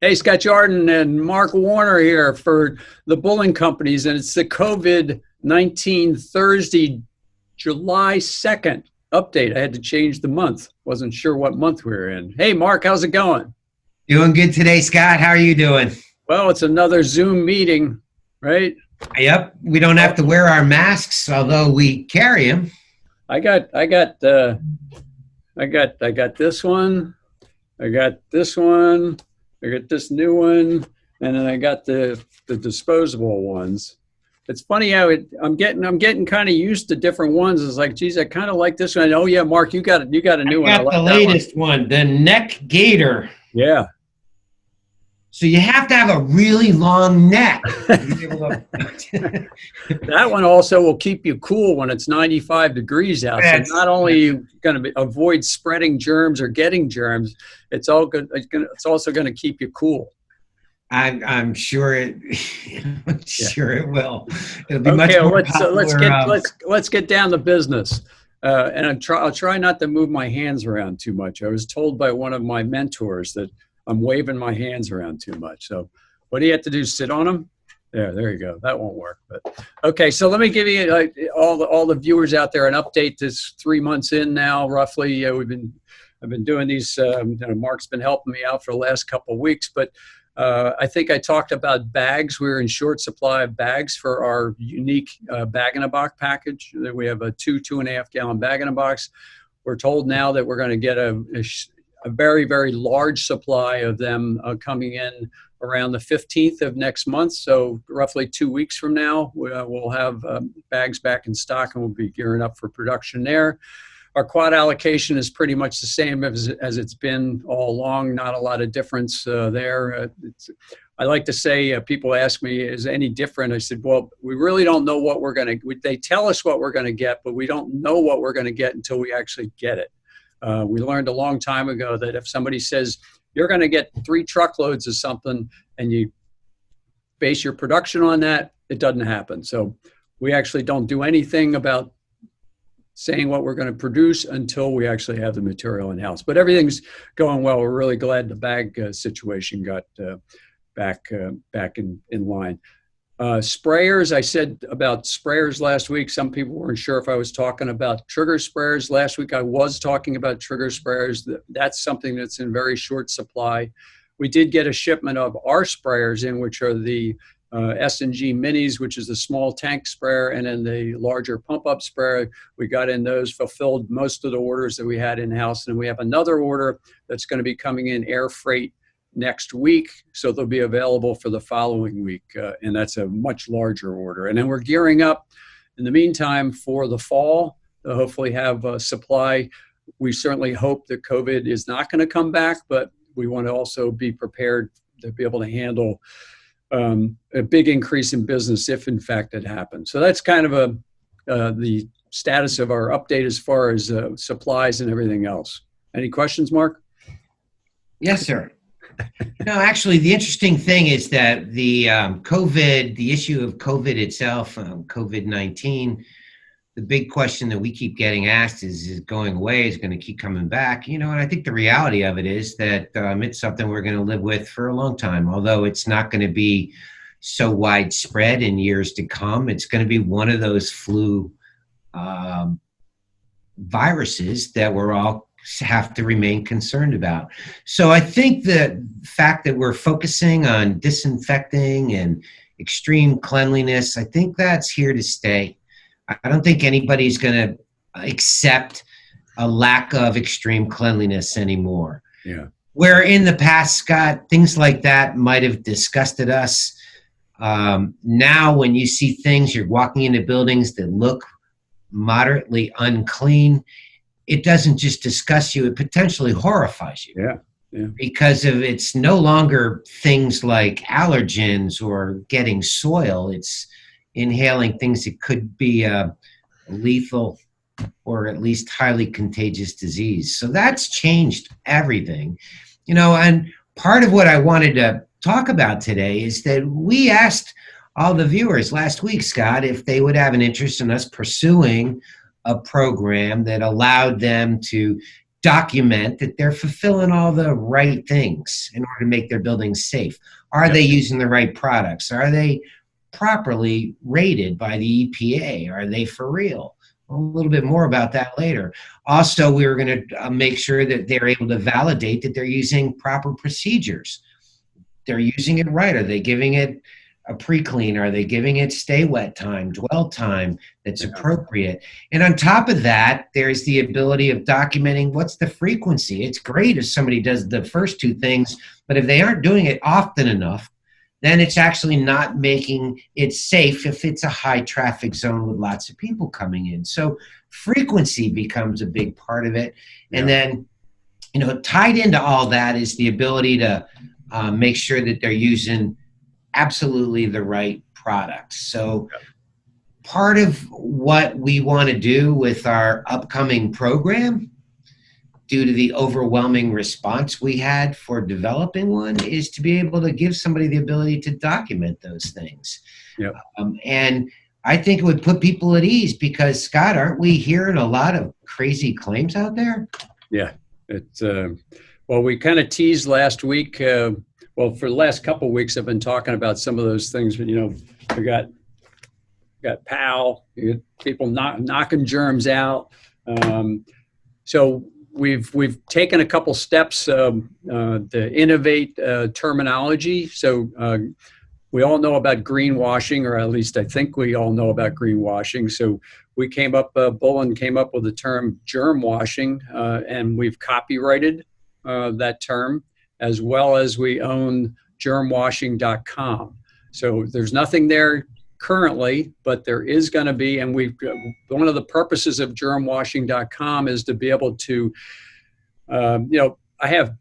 Hey, Scott Jordan and Mark Warner here for the Bulling Companies, and it's the COVID-19 Thursday, July 2nd update. I had to change the month. Wasn't sure what month we were in. Hey, Mark, how's it going? Doing good today, Scott. How are you doing? Well, it's another Zoom meeting, right? Yep. We don't have to wear our masks, although we carry them. I got this one. I got this one. I got this new one, and then I got the disposable ones. It's funny how I'm getting kind of used to different ones. It's like, geez, I kind of like this one. Oh yeah, Mark, you got a new one. I got the latest one, the neck gaiter. Yeah. So you have to have a really long neck. That one also will keep you cool when it's 95 degrees out. So not only are you going to avoid spreading germs or getting germs, it's also going to keep you cool. I'm sure it. I'm sure it will. It'll be okay, much more let's get down to business. And I'll try not to move my hands around too much. I was told by one of my mentors that I'm waving my hands around too much. So what do you have to do? Sit on them? There you go. That won't work. But okay, so let me give you all the viewers out there an update. This 3 months in now, roughly. I've been doing these. Mark's been helping me out for the last couple of weeks, but I think I talked about bags. We're in short supply of bags for our unique bag-in-a-box package. We have a 2.5 gallon bag-in-a-box. We're told now that we're going to get a very, very large supply of them coming in around the 15th of next month. So roughly 2 weeks from now, we'll have bags back in stock, and we'll be gearing up for production there. Our quad allocation is pretty much the same as it's been all along. Not a lot of difference there. I like to say, people ask me, is it any different? I said, well, we really don't know what we're going to, they tell us what we're going to get, but we don't know what we're going to get until we actually get it. We learned a long time ago that if somebody says you're going to get 3 truckloads of something and you base your production on that, it doesn't happen. So we actually don't do anything about saying what we're going to produce until we actually have the material in-house. But everything's going well. We're really glad the bag situation got back in line. Sprayers, I said about sprayers last week. Some people weren't sure if I was talking about trigger sprayers. Last week I was talking about trigger sprayers. That's something that's in very short supply. We did get a shipment of our sprayers in, which are the S&G minis, which is the small tank sprayer, and then the larger pump-up sprayer. We got in those, fulfilled most of the orders that we had in-house, and we have another order that's going to be coming in air freight next week, so they'll be available for the following week, and that's a much larger order. And then we're gearing up in the meantime for the fall to hopefully have supply. We certainly hope that COVID is not going to come back, but we want to also be prepared to be able to handle a big increase in business if in fact it happens. So that's kind of the status of our update as far as supplies and everything else. Any questions, Mark? Yes, sir. No, actually, the interesting thing is that the issue of COVID itself, COVID-19, the big question that we keep getting asked is it going away? Is it going to keep coming back? And I think the reality of it is that it's something we're going to live with for a long time, although it's not going to be so widespread in years to come. It's going to be one of those flu viruses that we're all have to remain concerned about. So I think the fact that we're focusing on disinfecting and extreme cleanliness, I think that's here to stay. I don't think anybody's going to accept a lack of extreme cleanliness anymore. Yeah. Where in the past, Scott, things like that might have disgusted us. Now when you see things, you're walking into buildings that look moderately unclean, it doesn't just disgust you, it potentially horrifies you. Yeah. Yeah. Because it's no longer things like allergens or getting soil. It's inhaling things that could be a lethal or at least highly contagious disease. So that's changed everything. And part of what I wanted to talk about today is that we asked all the viewers last week, Scott, if they would have an interest in us pursuing a program that allowed them to document that they're fulfilling all the right things in order to make their buildings safe. Are they using the right products? Are they properly rated by the EPA? Are they for real? A little bit more about that later. Also, we were going to make sure that they're able to validate that they're using proper procedures. They're using it right. Are they giving it a pre-clean? Are they giving it stay wet time, dwell time that's appropriate? And on top of that, there's the ability of documenting what's the frequency. It's great if somebody does the first two things, but if they aren't doing it often enough, then it's actually not making it safe if it's a high traffic zone with lots of people coming in. So frequency becomes a big part of it. And then, tied into all that is the ability to make sure that they're using absolutely the right products. So part of what we want to do with our upcoming program, due to the overwhelming response we had for developing one, is to be able to give somebody the ability to document those things. And I think it would put people at ease because, Scott, aren't we hearing a lot of crazy claims out there? Yeah. It's, well, we kind of teased last week. Well, for the last couple of weeks, I've been talking about some of those things. We got PAL, you got people knocking germs out. So we've taken a couple steps to innovate terminology. So we all know about greenwashing, or at least I think we all know about greenwashing. So we came up, Bullen came up with the term germ washing, and we've copyrighted that term, as well as we own germwashing.com. So there's nothing there currently, but there is going to be, and one of the purposes of germwashing.com is to be able to, I have,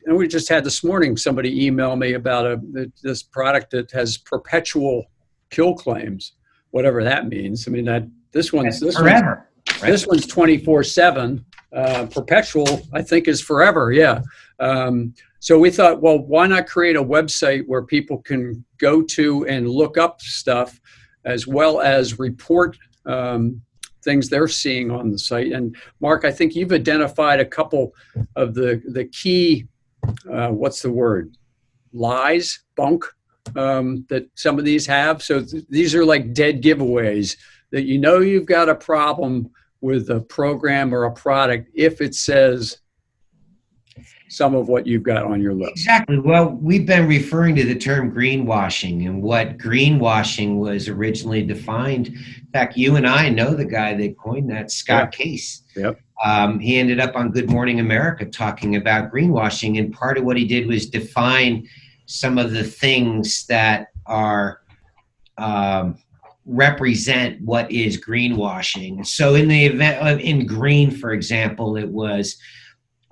and we just had this morning somebody email me about this product that has perpetual kill claims, whatever that means. I mean, this one's forever. This one's 24/7. Perpetual, I think, is forever. Yeah. So we thought, well, why not create a website where people can go to and look up stuff, as well as report things they're seeing on the site. And Mark, I think you've identified a couple of the key, what's the word, lies, bunk, that some of these have. So these are like dead giveaways that you've got a problem with a program or a product if it says some of what you've got on your list. Exactly. Well, we've been referring to the term greenwashing and what greenwashing was originally defined. In fact, you and I know the guy that coined that, Scott Case. Yep. He ended up on Good Morning America talking about greenwashing, and part of what he did was define some of the things that are represent what is greenwashing. So in the event in green, for example, it was,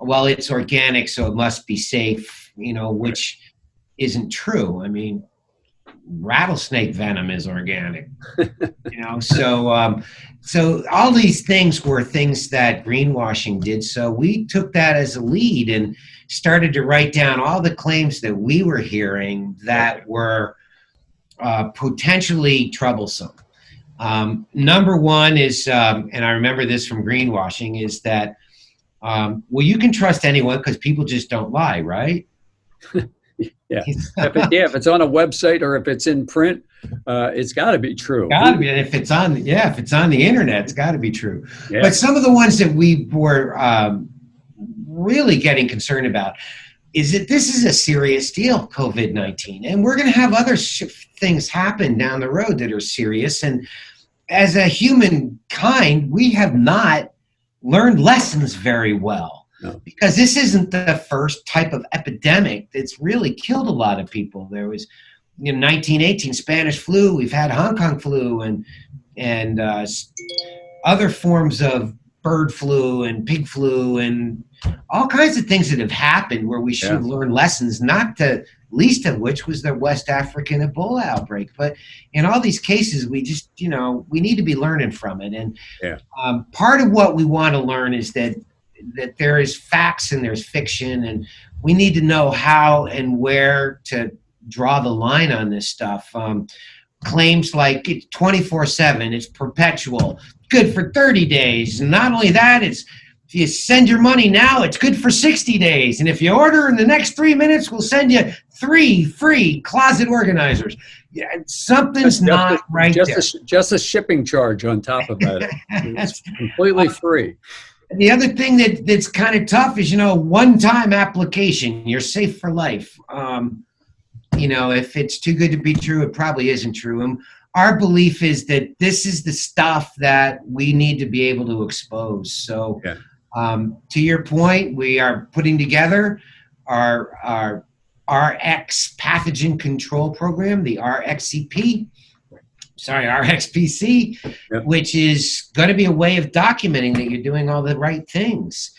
well, it's organic, so it must be safe, which isn't true. I mean, rattlesnake venom is organic, so all these things were things that greenwashing did. So we took that as a lead and started to write down all the claims that we were hearing that were potentially troublesome. Number one is, and I remember this from greenwashing, is that, well, you can trust anyone because people just don't lie, right? Yeah. If it's on a website or if it's in print, it's got to be true. Got to be. If it's on the internet, it's got to be true. Yeah. But some of the ones that we were really getting concerned about is that this is a serious deal, COVID-19, and we're going to have other things happen down the road that are serious. And as a humankind, we have not learned lessons very well. No. Because this isn't the first type of epidemic that's really killed a lot of people. There was 1918 Spanish flu, we've had Hong Kong flu, and other forms of bird flu and pig flu and all kinds of things that have happened where we should have learned lessons, not the least of which was the West African Ebola outbreak. But in all these cases, we just, we need to be learning from it. And part of what we want to learn is that there is facts and there's fiction, and we need to know how and where to draw the line on this stuff. Claims like it's 24/7, it's perpetual, good for 30 days. And not only that, it's if you send your money now, it's good for 60 days. And if you order in the next 3 minutes, we'll send you 3 free closet organizers. Yeah, something's not right there. Just a shipping charge on top of that. It's completely free. The other thing that's kind of tough is, one-time application. You're safe for life. If it's too good to be true, it probably isn't true. And our belief is that this is the stuff that we need to be able to expose. So to your point, we are putting together our RX Pathogen Control Program, the RXPC, which is going to be a way of documenting that you're doing all the right things.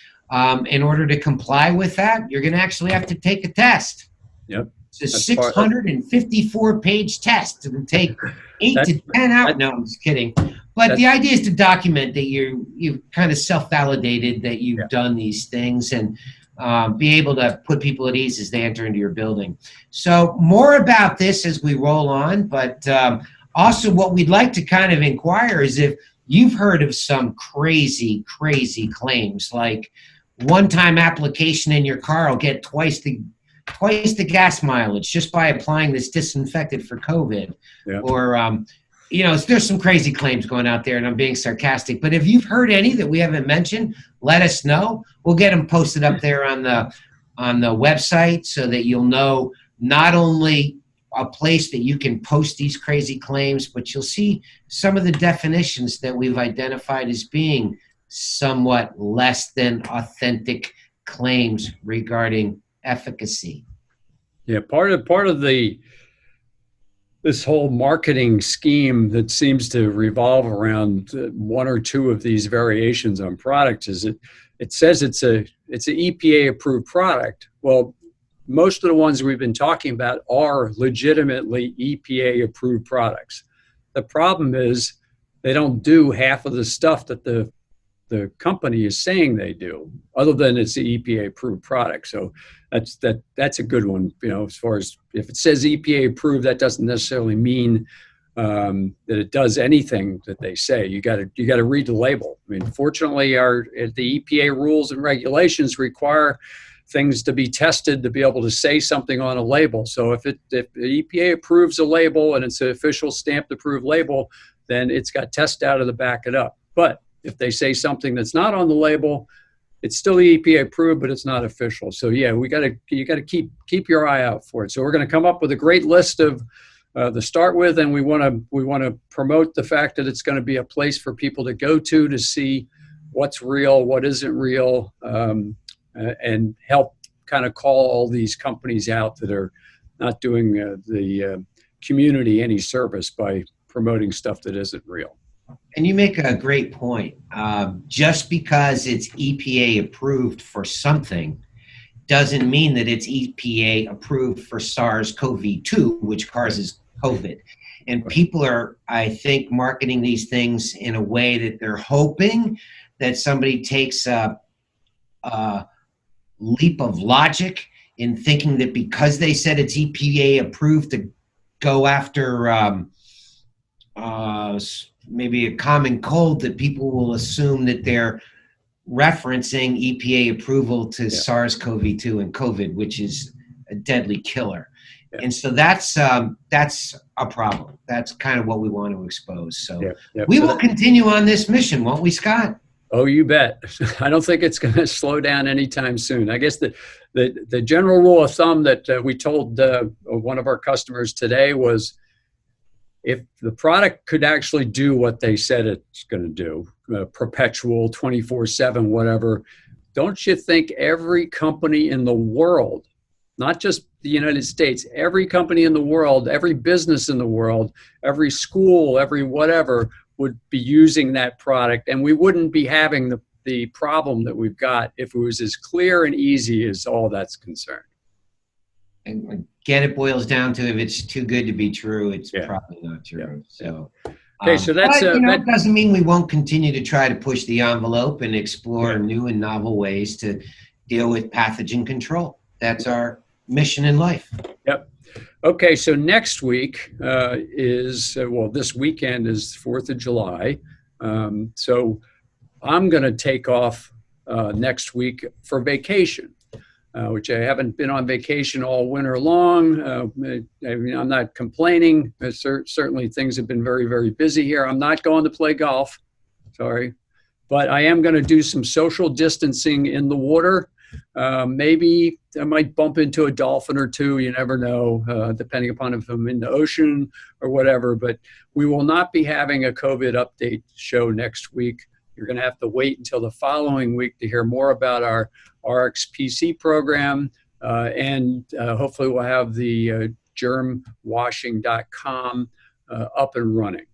In order to comply with that, you're going to actually have to take a test. Yep. It's a 654-page test. It'll take 8 to 10 hours. No, I'm just kidding. But the idea is to document that you've kind of self-validated that you've done these things and be able to put people at ease as they enter into your building. So more about this as we roll on, but also what we'd like to kind of inquire is if you've heard of some crazy, crazy claims, like one-time application in your car will get twice the gas mileage just by applying this disinfectant for COVID. Or, there's some crazy claims going out there, and I'm being sarcastic. But if you've heard any that we haven't mentioned, let us know. We'll get them posted up there on the website so that you'll know not only a place that you can post these crazy claims, but you'll see some of the definitions that we've identified as being somewhat less than authentic claims regarding efficacy. Yeah, part of this whole marketing scheme that seems to revolve around one or two of these variations on products is it says it's an EPA approved product. Well, most of the ones we've been talking about are legitimately EPA approved products. The problem is they don't do half of the stuff that the company is saying they do, other than it's the EPA approved product. So that's a good one. As far as if it says EPA approved, that doesn't necessarily mean that it does anything that they say. You got to read the label. I mean, fortunately, the EPA rules and regulations require things to be tested to be able to say something on a label. So if the EPA approves a label and it's an official stamped approved label, then it's got test data to back it up. But if they say something that's not on the label, it's still EPA approved, but it's not official. So yeah, you got to keep your eye out for it. So we're going to come up with a great list of to start with, and we want to promote the fact that it's going to be a place for people to go to see what's real, what isn't real, and help kind of call all these companies out that are not doing the community any service by promoting stuff that isn't real. And you make a great point. Just because it's EPA approved for something doesn't mean that it's EPA approved for SARS-CoV-2, which causes COVID. And people are, I think, marketing these things in a way that they're hoping that somebody takes a leap of logic in thinking that because they said it's EPA approved to go after maybe a common cold, that people will assume that they're referencing EPA approval to SARS-CoV-2 and COVID, which is a deadly killer. And so that's a problem. That's kind of what we want to expose. So we will continue on this mission, won't we, Scott? Oh, you bet. I don't think it's going to slow down anytime soon. I guess the general rule of thumb that we told one of our customers today was, if the product could actually do what they said it's going to do, perpetual, 24/7, whatever, don't you think every company in the world, not just the United States, every company in the world, every business in the world, every school, every whatever, would be using that product, and we wouldn't be having the problem that we've got if it was as clear and easy as all that's concerned. And again, it boils down to, if it's too good to be true, it's probably not true. So, okay, so that's that doesn't mean we won't continue to try to push the envelope and explore new and novel ways to deal with pathogen control. That's our mission in life. Yep. Okay, so next week this weekend is 4th of July. So I'm going to take off next week for vacation, which I haven't been on vacation all winter long. I mean, I'm not complaining. Certainly things have been very, very busy here. I'm not going to play golf, sorry, but I am going to do some social distancing in the water. Maybe I might bump into a dolphin or two. You never know, depending upon if I'm in the ocean or whatever. But we will not be having a COVID update show next week. You're going to have to wait until the following week to hear more about our RXPC program. And hopefully we'll have the germwashing.com up and running.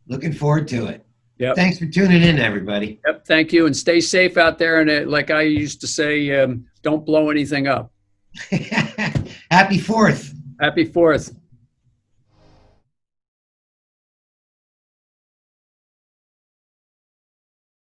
Looking forward to it. Yep. Thanks for tuning in, everybody. Yep. Thank you. And stay safe out there. And like I used to say, don't blow anything up. Happy 4th. Happy 4th.